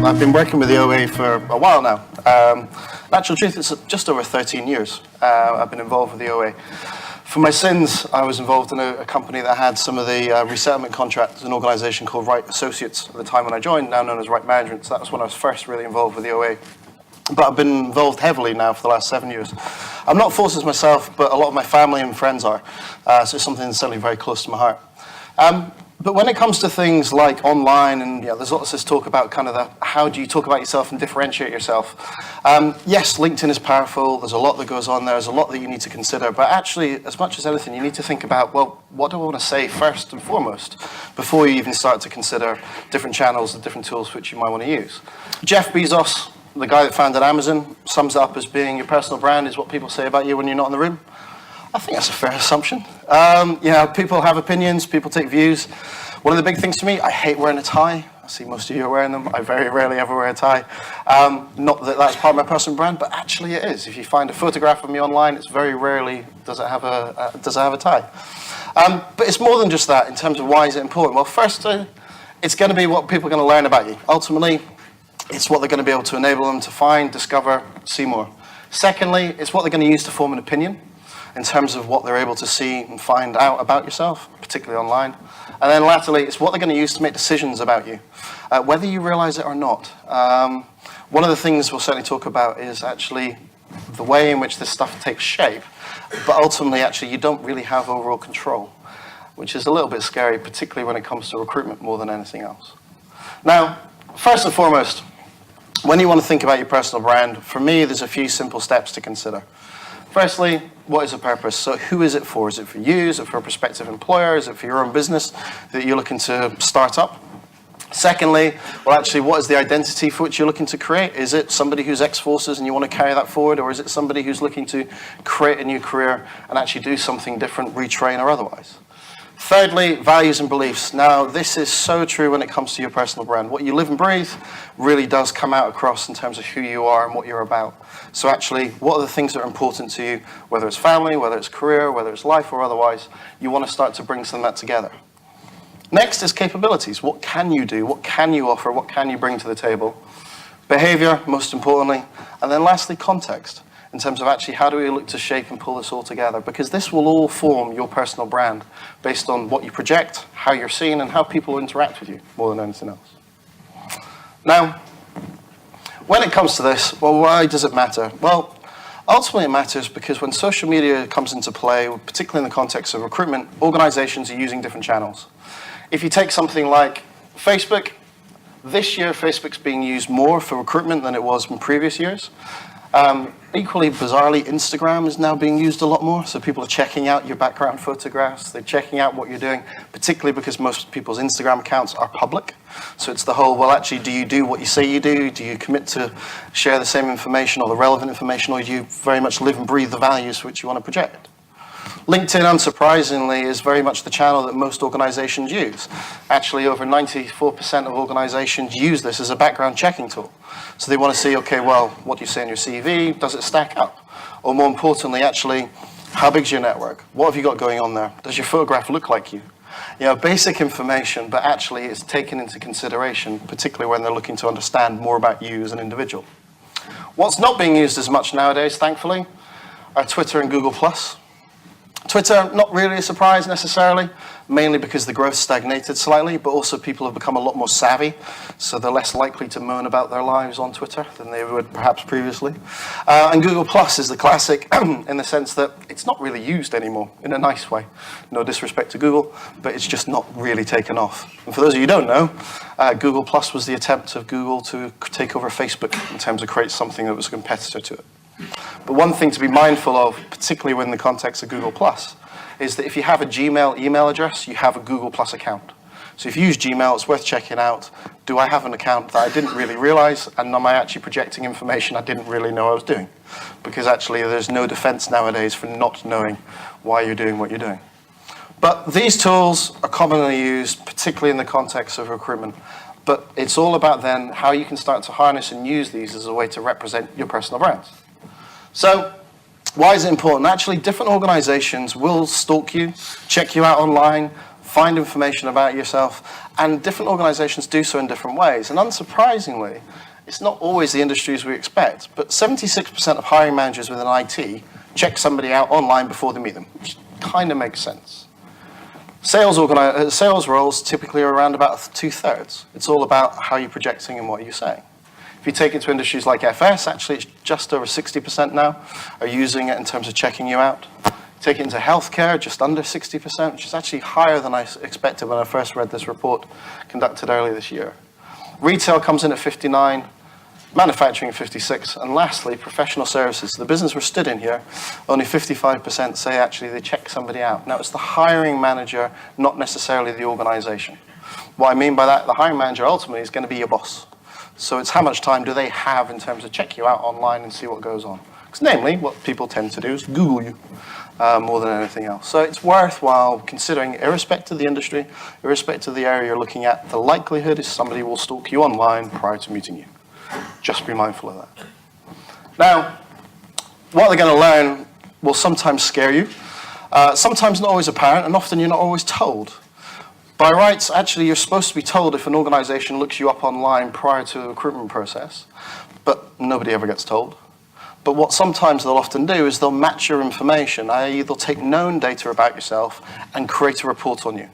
I've been working with the OA for a while now. Actual truth, it's just over 13 years I've been involved with the OA. For my sins, I was involved in a company that had some of the resettlement contracts, an organisation called Right Associates at the time when I joined, now known as Right Management. So that was when I was first really involved with the OA. But I've been involved heavily now for the last 7 years. I'm not forces myself, but a lot of my family and friends are. So it's something that's certainly very close to my heart. But when it comes to things like online, and there's lots of this talk about kind of how do you talk about yourself and differentiate yourself. Yes, LinkedIn is powerful. There's a lot that goes on there. There's a lot that you need to consider. But actually, as much as anything, you need to think about, well, what do I want to say first and foremost before you even start to consider different channels and different tools which you might want to use. Jeff Bezos, the guy that founded Amazon, sums it up as being your personal brand is what people say about you when you're not in the room. I think that's a fair assumption. People have opinions, people take views. One of the big things to me, I hate wearing a tie. I see most of you are wearing them. I very rarely ever wear a tie. Not that that's part of my personal brand, but actually it is. If you find a photograph of me online, it's very rarely does it have a tie. But it's more than just that in terms of why is it important. Well, first, it's going to be what people are going to learn about you. Ultimately, it's what they're going to be able to enable them to find, discover, see more. Secondly, it's what they're going to use to form an opinion in terms of what they're able to see and find out about yourself, particularly online. And then latterly, it's what they're going to use to make decisions about you, whether you realize it or not. One of the things we'll certainly talk about is actually the way in which this stuff takes shape, but ultimately, actually, you don't really have overall control, which is a little bit scary, particularly when it comes to recruitment more than anything else. Now, first and foremost, when you want to think about your personal brand, for me, there's a few simple steps to consider. Firstly, what is the purpose? So who is it for? Is it for you? Is it for a prospective employer? Is it for your own business that you're looking to start up? Secondly, well, actually, what is the identity for which you're looking to create? Is it somebody who's ex-forces and you want to carry that forward? Or is it somebody who's looking to create a new career and actually do something different, retrain or otherwise? Thirdly, values and beliefs. Now, this is so true when it comes to your personal brand. What you live and breathe really does come out across in terms of who you are and what you're about. So actually, what are the things that are important to you, whether it's family, whether it's career, whether it's life or otherwise, you want to start to bring some of that together. Next is capabilities. What can you do? What can you offer? What can you bring to the table? Behavior, most importantly. And then lastly, context. In terms of actually how do we look to shape and pull this all together, because this will all form your personal brand based on what you project, how you're seen, and how people interact with you more than anything else. Now, when it comes to this, well, why does it matter? Well, ultimately it matters because when social media comes into play, particularly in the context of recruitment, organizations are using different channels. If you take something like Facebook, this year Facebook's being used more for recruitment than it was in previous years. Equally bizarrely, Instagram is now being used a lot more. So people are checking out your background photographs. They're checking out what you're doing, particularly because most people's Instagram accounts are public. So it's the whole, well, actually, do you do what you say you do? Do you commit to share the same information or the relevant information, or do you very much live and breathe the values which you want to project? LinkedIn, unsurprisingly, is very much the channel that most organizations use. Actually, over 94% of organizations use this as a background checking tool. So they want to see, okay, well, what do you say in your CV? Does it stack up? Or more importantly, actually, how big's your network? What have you got going on there? Does your photograph look like you? Basic information, but actually it's taken into consideration, particularly when they're looking to understand more about you as an individual. What's not being used as much nowadays, thankfully, are Twitter and Google+. Twitter, not really a surprise necessarily, mainly because the growth stagnated slightly, but also people have become a lot more savvy, so they're less likely to moan about their lives on Twitter than they would perhaps previously. And Google Plus is the classic in the sense that it's not really used anymore in a nice way. No disrespect to Google, but it's just not really taken off. And for those of you who don't know, Google Plus was the attempt of Google to take over Facebook in terms of create something that was a competitor to it. But one thing to be mindful of, particularly in the context of Google+, is that if you have a Gmail email address, you have a Google+ account. So if you use Gmail, it's worth checking out, do I have an account that I didn't really realize, and am I actually projecting information I didn't really know I was doing? Because actually there's no defense nowadays for not knowing why you're doing what you're doing. But these tools are commonly used, particularly in the context of recruitment. But it's all about then how you can start to harness and use these as a way to represent your personal brands. So, why is it important? Actually, different organizations will stalk you, check you out online, find information about yourself, and different organizations do so in different ways. And unsurprisingly, it's not always the industries we expect, but 76% of hiring managers within IT check somebody out online before they meet them, which kind of makes sense. Sales roles typically are around about 2/3. It's all about how you're projecting and what you're saying. If you take it to industries like FS, actually it's just over 60% now are using it in terms of checking you out. Take it into healthcare, just under 60%, which is actually higher than I expected when I first read this report conducted earlier this year. Retail comes in at 59%. Manufacturing 56%, and lastly, professional services. The business we're stood in here, only 55% say actually they check somebody out. Now, it's the hiring manager, not necessarily the organization. What I mean by that, the hiring manager ultimately is going to be your boss. So it's how much time do they have in terms of check you out online and see what goes on. Because namely, what people tend to do is Google you more than anything else. So it's worthwhile considering, irrespective of the industry, irrespective of the area you're looking at, the likelihood is somebody will stalk you online prior to meeting you. Just be mindful of that. Now, what they're going to learn will sometimes scare you, sometimes not always apparent, and often you're not always told. By rights, actually, you're supposed to be told if an organization looks you up online prior to the recruitment process, but nobody ever gets told. But what sometimes they'll often do is they'll match your information, i.e. they'll take known data about yourself and create a report on you.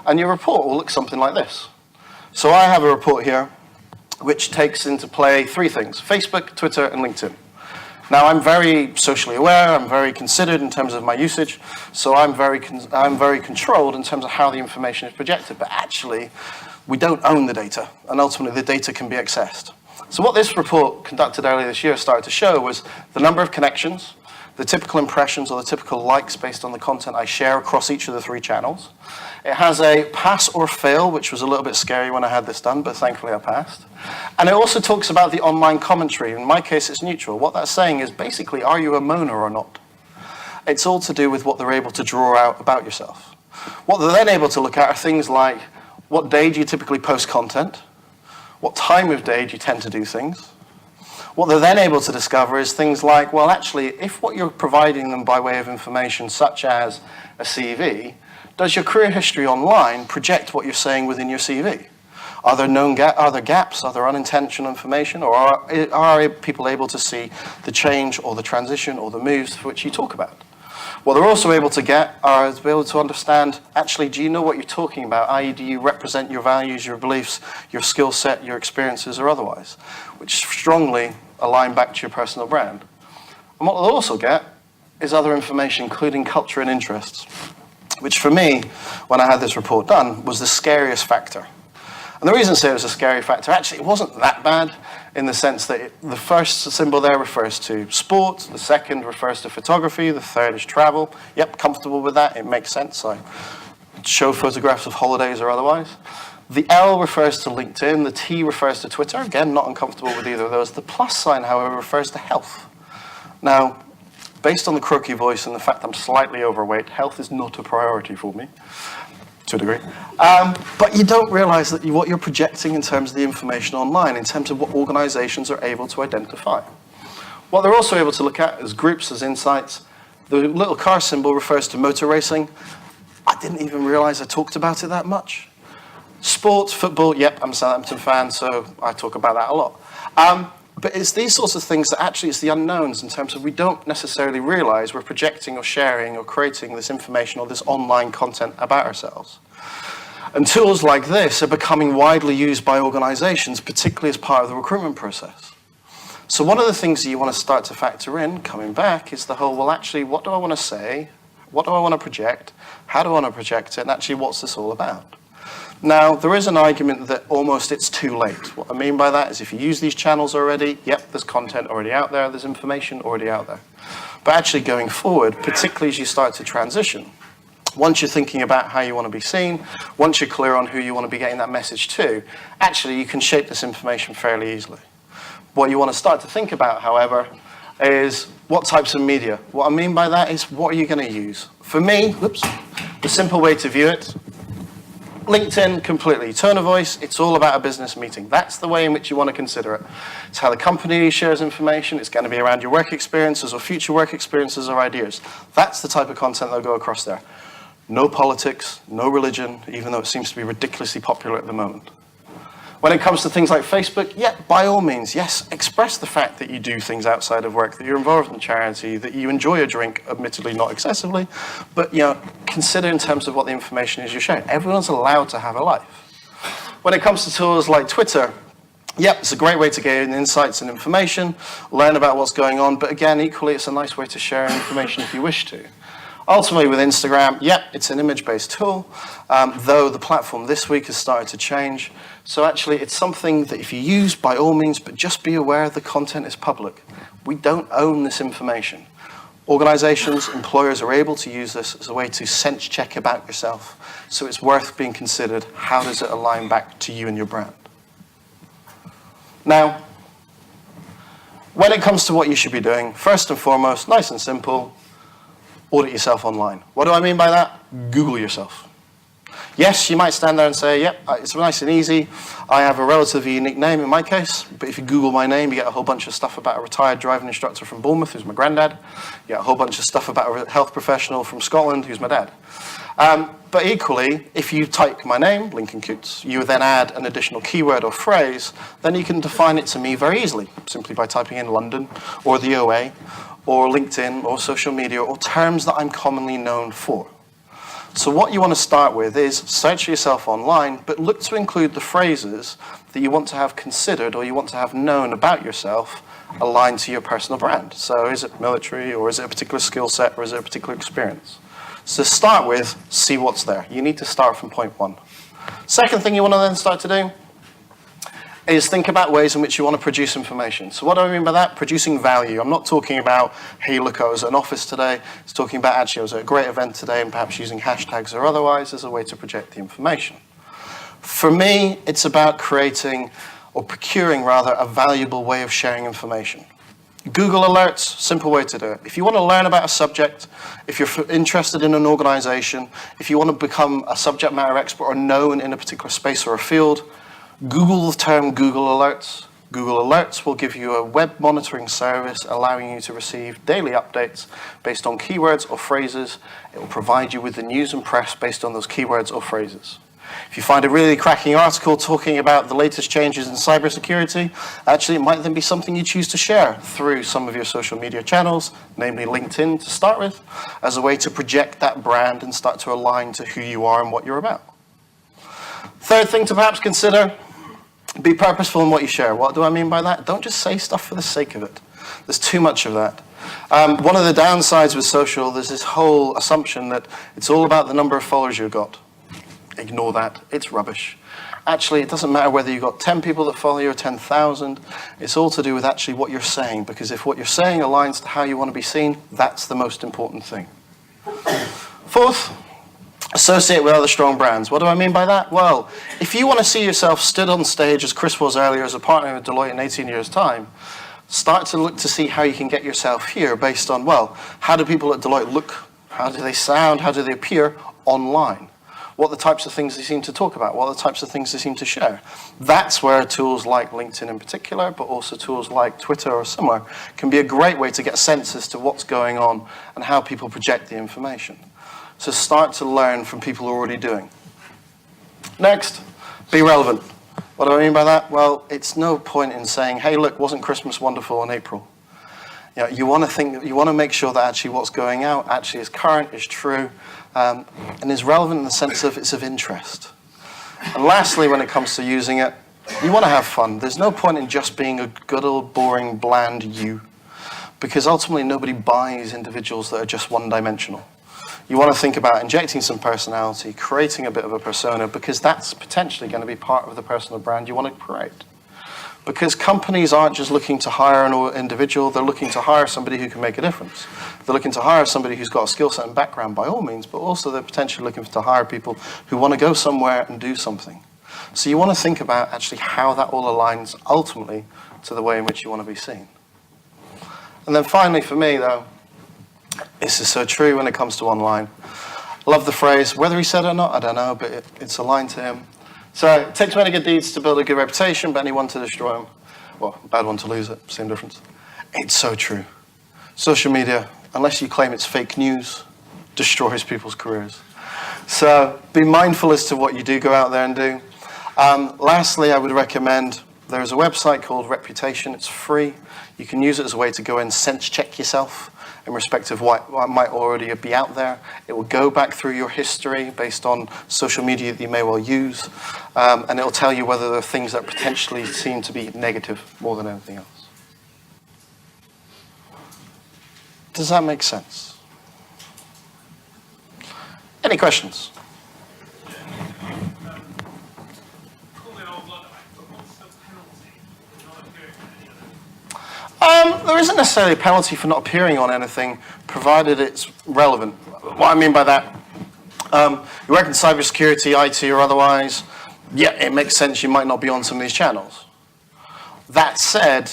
And your report will look something like this. So I have a report here which takes into play 3 things: Facebook, Twitter, and LinkedIn. Now, I'm very socially aware, I'm very considered in terms of my usage, so I'm very controlled in terms of how the information is projected, but actually, we don't own the data, and ultimately the data can be accessed. So what this report conducted earlier this year started to show was the number of connections, the typical impressions or the typical likes based on the content I share across each of the 3 channels. It has a pass or fail, which was a little bit scary when I had this done, but thankfully I passed. And it also talks about the online commentary. In my case, it's neutral. What that's saying is basically, are you a moaner or not? It's all to do with what they're able to draw out about yourself. What they're then able to look at are things like, what day do you typically post content? What time of day do you tend to do things? What they're then able to discover is things like, well, actually, if what you're providing them by way of information, such as a CV, does your career history online project what you're saying within your CV? Are there gaps? Are there unintentional information? Or are people able to see the change or the transition or the moves for which you talk about? What they're also able to get are to be able to understand, actually, do you know what you're talking about? I.e., do you represent your values, your beliefs, your skill set, your experiences, or otherwise? Which strongly align back to your personal brand. And what they'll also get is other information, including culture and interests, which for me, when I had this report done, was the scariest factor. And the reason I say it was a scary factor, actually, it wasn't that bad in the sense that the first symbol there refers to sport, the second refers to photography, the third is travel. Yep, comfortable with that, it makes sense. I show photographs of holidays or otherwise. The L refers to LinkedIn, the T refers to Twitter. Again, not uncomfortable with either of those. The plus sign, however, refers to health. Now, based on the croaky voice and the fact I'm slightly overweight, health is not a priority for me, to a degree. But you don't realize that what you're projecting in terms of the information online, in terms of what organizations are able to identify. What they're also able to look at as groups, as insights. The little car symbol refers to motor racing. I didn't even realize I talked about it that much. Sports, football, yep, I'm a Southampton fan, so I talk about that a lot. But it's these sorts of things that actually it's the unknowns in terms of we don't necessarily realize we're projecting or sharing or creating this information or this online content about ourselves. And tools like this are becoming widely used by organizations, particularly as part of the recruitment process. So one of the things that you want to start to factor in, coming back, is the whole, well, actually, what do I want to say? What do I want to project? How do I want to project it? And actually, what's this all about? Now, there is an argument that almost it's too late. What I mean by that is if you use these channels already, yep, there's content already out there, there's information already out there. But actually going forward, particularly as you start to transition, once you're thinking about how you want to be seen, once you're clear on who you want to be getting that message to, actually you can shape this information fairly easily. What you want to start to think about, however, is what types of media. What I mean by that is what are you going to use? For me, the simple way to view it, LinkedIn, completely. Tone of voice, it's all about a business meeting. That's the way in which you want to consider it. It's how the company shares information. It's going to be around your work experiences or future work experiences or ideas. That's the type of content that'll go across there. no politics, no religion, even though it seems to be ridiculously popular at the moment. When it comes to things like Facebook, yeah, by all means, yes, express the fact that you do things outside of work, that you're involved in charity, that you enjoy a drink, admittedly not excessively, but consider in terms of what the information is you're sharing. Everyone's allowed to have a life. When it comes to tools like Twitter, yep, it's a great way to gain insights and information, learn about what's going on, but again, equally, it's a nice way to share information if you wish to. Ultimately, with Instagram, yep, it's an image-based tool, though the platform this week has started to change. So actually, it's something that if you use, by all means, but just be aware the content is public. We don't own this information. Organizations, employers are able to use this as a way to sense check about yourself. So it's worth being considered. How does it align back to you and your brand? Now, when it comes to what you should be doing, first and foremost, nice and simple, audit yourself online. What do I mean by that? Google yourself. Yes, you might stand there and say, yep, it's nice and easy. I have a relatively unique name in my case, but if you Google my name, you get a whole bunch of stuff about a retired driving instructor from Bournemouth, who's my granddad. You get a whole bunch of stuff about a health professional from Scotland, who's my dad. But equally, if you type my name, Lincoln Coots, you then add an additional keyword or phrase, then you can define it to me very easily, simply by typing in London, or the OA, or LinkedIn, or social media, or terms that I'm commonly known for. So what you want to start with is search yourself online, but look to include the phrases that you want to have considered or you want to have known about yourself aligned to your personal brand. So is it military, or is it a particular skill set, or is it a particular experience? So start with, see what's there. You need to start from point one. Second thing you want to then start to do is think about ways in which you want to produce information. So what do I mean by that? Producing value. I'm not talking about, hey, look, I was at an office today. It's talking about, actually, I was at a great event today, and perhaps using hashtags or otherwise as a way to project the information. For me, it's about creating, or procuring rather, a valuable way of sharing information. Google Alerts, simple way to do it. If you want to learn about a subject, if you're interested in an organization, if you want to become a subject matter expert or known in a particular space or a field, Google the term Google Alerts. Google Alerts will give you a web monitoring service allowing you to receive daily updates based on keywords or phrases. It will provide you with the news and press based on those keywords or phrases. If you find a really cracking article talking about the latest changes in cybersecurity, actually it might then be something you choose to share through some of your social media channels, namely LinkedIn to start with, as a way to project that brand and start to align to who you are and what you're about. Third thing to perhaps consider, be purposeful in what you share. What do I mean by that? Don't just say stuff for the sake of it. There's too much of that. One of the downsides with social, there's this whole assumption that it's all about the number of followers you've got. Ignore that. It's rubbish. Actually, it doesn't matter whether you've got 10 people that follow you or 10,000. It's all to do with actually what you're saying, because if what you're saying aligns to how you want to be seen, that's the most important thing. Fourth, associate with other strong brands. What do I mean by that? Well, if you want to see yourself stood on stage, as Chris was earlier, as a partner with Deloitte in 18 years' time, start to look to see how you can get yourself here based on, well, how do people at Deloitte look? How do they sound? How do they appear online? What are the types of things they seem to talk about? What are the types of things they seem to share? That's where tools like LinkedIn in particular, but also tools like Twitter or similar, can be a great way to get a sense as to what's going on and how people project the information. So start to learn from people who are already doing. Next, be relevant. What do I mean by that? Well, it's no point in saying, hey, look, wasn't Christmas wonderful in April? You want to make sure that actually what's going out actually is current, is true, and is relevant in the sense of it's of interest. And lastly, when it comes to using it, you want to have fun. There's no point in just being a good old boring, bland you, because ultimately nobody buys individuals that are just one-dimensional. You want to think about injecting some personality, creating a bit of a persona, because that's potentially going to be part of the personal brand you want to create. Because companies aren't just looking to hire an individual, they're looking to hire somebody who can make a difference. They're looking to hire somebody who's got a skill set and background by all means, but also they're potentially looking to hire people who want to go somewhere and do something. So you want to think about actually how that all aligns ultimately to the way in which you want to be seen. And then finally for me though, this is so true when it comes to online. I love the phrase, whether he said it or not, I don't know, but it's aligned to him. So it takes many good deeds to build a good reputation, but any one to destroy them. Well, a bad one to lose it, same difference. It's so true. Social media, unless you claim it's fake news, destroys people's careers. So be mindful as to what you do go out there and do. Lastly, I would recommend there's a website called Reputation. It's free. You can use it as a way to go and sense check yourself in respect of what might already be out there. It will go back through your history based on social media that you may well use, and it will tell you whether there are things that potentially seem to be negative more than anything else. Does that make sense? Any questions? There isn't necessarily a penalty for not appearing on anything, provided it's relevant. What I mean by that, you work in cybersecurity, IT, or otherwise, yeah, it makes sense you might not be on some of these channels. That said,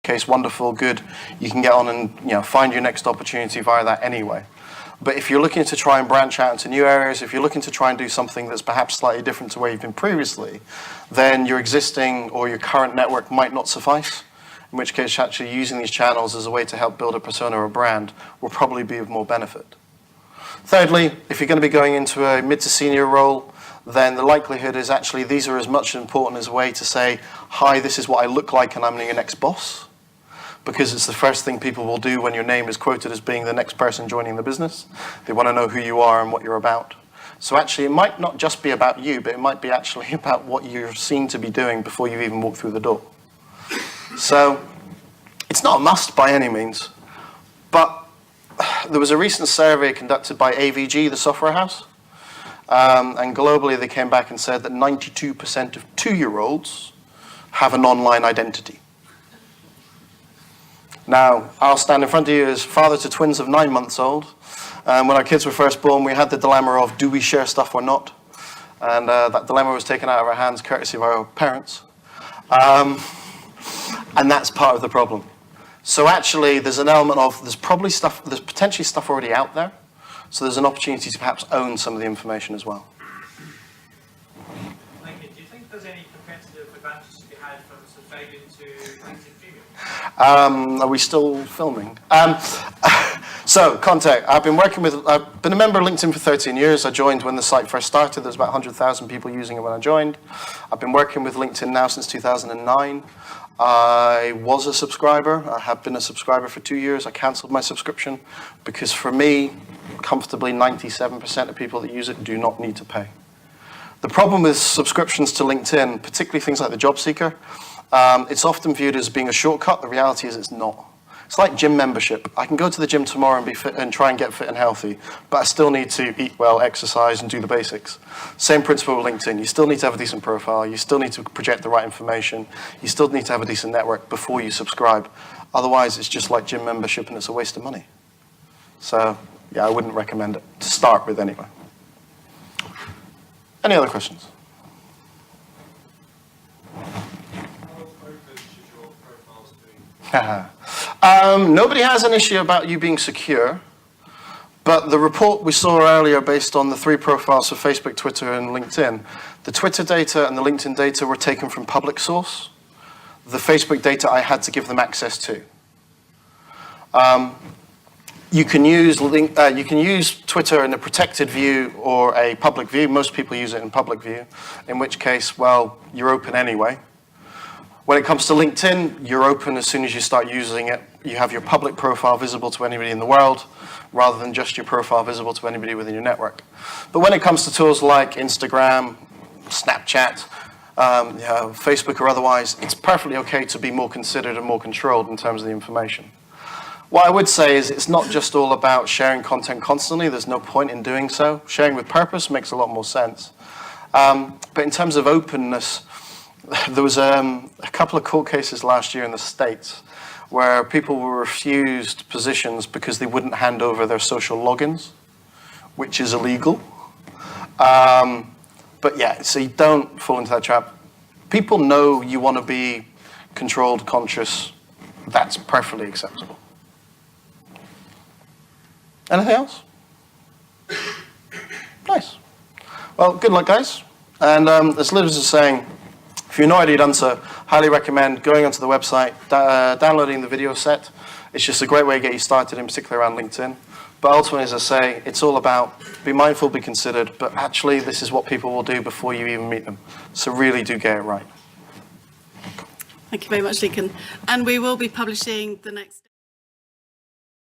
case, wonderful, good, you can get on and find your next opportunity via that anyway. But if you're looking to try and branch out into new areas, if you're looking to try and do something that's perhaps slightly different to where you've been previously, then your existing or your current network might not suffice, in which case actually using these channels as a way to help build a persona or a brand will probably be of more benefit. Thirdly, if you're going to be going into a mid to senior role, then the likelihood is actually these are as much important as a way to say, hi, this is what I look like and I'm your next boss. Because it's the first thing people will do when your name is quoted as being the next person joining the business. They want to know who you are and what you're about. So actually, it might not just be about you, but it might be actually about what you're seen to be doing before you even walk through the door. So it's not a must by any means, but there was a recent survey conducted by AVG, the software house, and globally they came back and said that 92% of 2-year-olds have an online identity. Now, I'll stand in front of you as father to twins of 9 months old. When our kids were first born, we had the dilemma of, do we share stuff or not? And that dilemma was taken out of our hands courtesy of our parents. And that's part of the problem. So actually, there's an element of, there's potentially stuff already out there. So there's an opportunity to perhaps own some of the information as well. Thank you. Do you think there's any competitive advantage to be had from subscribing to LinkedIn Premium? Are we still filming? So, contact. I've been a member of LinkedIn for 13 years. I joined when the site first started. There was about 100,000 people using it when I joined. I've been working with LinkedIn now since 2009. I was a subscriber. I have been a subscriber for 2 years. I cancelled my subscription because for me, comfortably 97% of people that use it do not need to pay. The problem with subscriptions to LinkedIn, particularly things like the job seeker, it's often viewed as being a shortcut. The reality is it's not. It's like gym membership. I can go to the gym tomorrow and be fit and try and get fit and healthy, but I still need to eat well, exercise, and do the basics. Same principle with LinkedIn. You still need to have a decent profile. You still need to project the right information. You still need to have a decent network before you subscribe. Otherwise, it's just like gym membership and it's a waste of money. So, yeah, I wouldn't recommend it to start with anyway. Any other questions? Nobody has an issue about you being secure, but the report we saw earlier based on the 3 profiles for Facebook, Twitter, and LinkedIn, the Twitter data and the LinkedIn data were taken from public source. The Facebook data I had to give them access to. You can use Twitter in a protected view or a public view. Most people use it in public view, in which case, well, you're open anyway. When it comes to LinkedIn, you're open as soon as you start using it. You have your public profile visible to anybody in the world, rather than just your profile visible to anybody within your network. But when it comes to tools like Instagram, Snapchat, Facebook or otherwise, it's perfectly okay to be more considered and more controlled in terms of the information. What I would say is it's not just all about sharing content constantly. There's no point in doing so. Sharing with purpose makes a lot more sense. But in terms of openness, there was a couple of court cases last year in the States where people were refused positions because they wouldn't hand over their social logins, which is illegal. But yeah, so you don't fall into that trap. people know you want to be controlled, conscious. That's perfectly acceptable. Anything else? Nice. Well, good luck, guys. And as Liz was saying, if you've not already done so, highly recommend going onto the website, downloading the video set. It's just a great way to get you started, in particular around LinkedIn. But ultimately, as I say, it's all about be mindful, be considered, but actually this is what people will do before you even meet them. So really do get it right. Thank you very much, Lincoln. And we will be publishing the next...